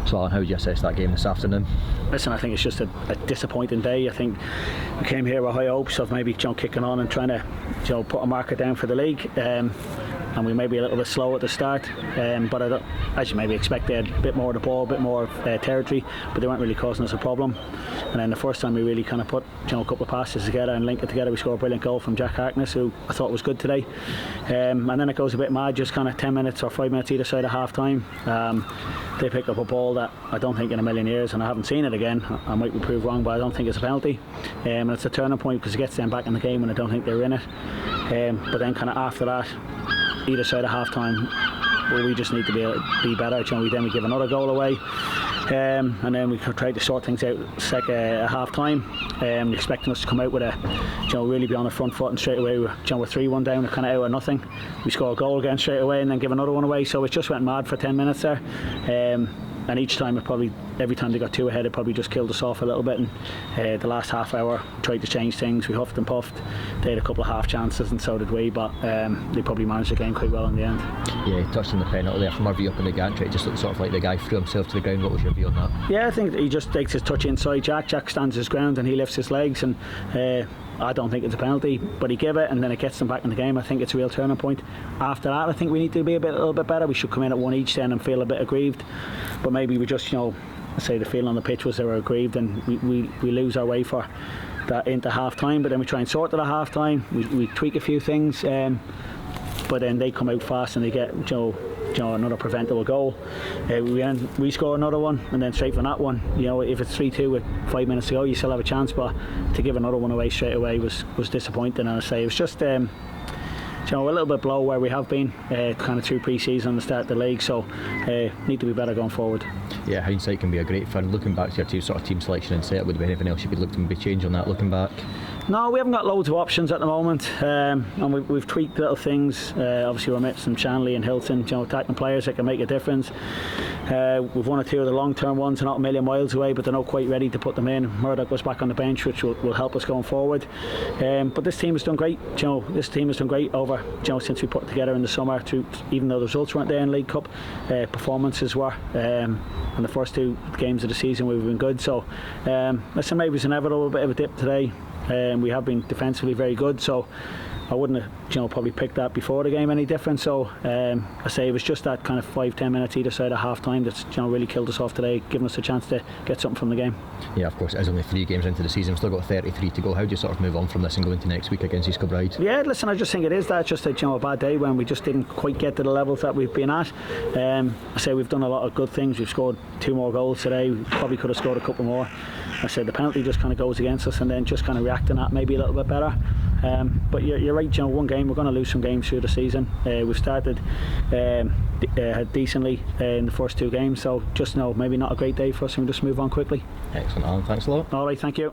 So Alan, how would you assess that game this afternoon? Listen, I think it's just a disappointing day. I think we came here with high hopes of maybe kicking on and trying to put a marker down for the league. And we may be a little bit slow at the start, but as you maybe expect, they had a bit more of the ball, a bit more territory, but they weren't really causing us a problem. And then the first time we really kind of put a couple of passes together and linked it together, we scored a brilliant goal from Jack Harkness, who I thought was good today. And then it goes a bit mad, just kind of 10 minutes or 5 minutes either side of half time. They picked up a ball that I don't think in a million years, and I haven't seen it again. I might be proved wrong, but I don't think it's a penalty. And it's a turning point because it gets them back in the game, and I don't think they're in it. But then kind of after that, either side of half time, we just need to be better. Then we give another goal away, and then we tried to sort things out at half time, expecting us to come out with really be on the front foot, and straight away we're 3-1 down, kind of out of nothing. We score a goal again straight away and then give another one away, so it just went mad for 10 minutes there. And each time every time they got two ahead, it probably just killed us off a little bit. And the last half hour, we tried to change things. We huffed and puffed. They had a couple of half chances, and so did we. But they probably managed the game quite well in the end. Yeah, he touched on the penalty there from our view up in the gantry. It just looked sort of like the guy threw himself to the ground. What was your view on that? Yeah, I think he just takes his touch inside Jack. Jack stands his ground and he lifts his legs, and I don't think it's a penalty, but he gave it, and then it gets them back in the game. I think it's a real turning point. After that, I think we need to be a little bit better. We should come in at one each then and feel a bit aggrieved. But maybe we just, I say the feeling on the pitch was they were aggrieved, and we lose our way for that into half time. But then we try and sort it at half time. We tweak a few things, but then they come out fast and they get another preventable goal. We score another one, and then straight from that one, if it's 3-2 with 5 minutes to go, you still have a chance. But to give another one away straight away was disappointing. And I say it was just a little bit below where we have been kind of through pre-season and the start of the league. So need to be better going forward. Yeah, hindsight can be a great fun. Looking back to your team selection and setup, would there be anything else you could look to maybe change on that looking back? No, we haven't got loads of options at the moment, and we've tweaked little things. Obviously we're missing Shanley and Hilton, attacking players that can make a difference. We've one or two of the long-term ones, they're not a million miles away, but they're not quite ready to put them in. Murdoch was back on the bench, which will help us going forward. But this team has done great. This team has done great over since we put it together in the summer. Even though the results weren't there in League Cup, performances were. And the first two games of the season we've been good. So listen, maybe it's inevitable, a bit of a dip today. We have been defensively very good, so I wouldn't have probably picked that before the game any different. So I say it was just that kind of 5-10 minutes either side of half time that's really killed us off today, giving us a chance to get something from the game. Yeah, of course, it is only 3 games into the season. We've still got 33 to go. How do you sort of move on from this and go into next week against East Kilbride? Yeah, listen, I just think it is that, just a bad day when we just didn't quite get to the levels that we've been at. I say we've done a lot of good things. We've scored 2 more goals today. We probably could have scored a couple more. I said the penalty just kind of goes against us, and then just kind of reacting that maybe a little bit better. But you're right, one game, we're going to lose some games through the season. We've started decently in the first 2 games, so just maybe not a great day for us, and we'll just move on quickly. Excellent, Alan, thanks a lot. Alright, thank you.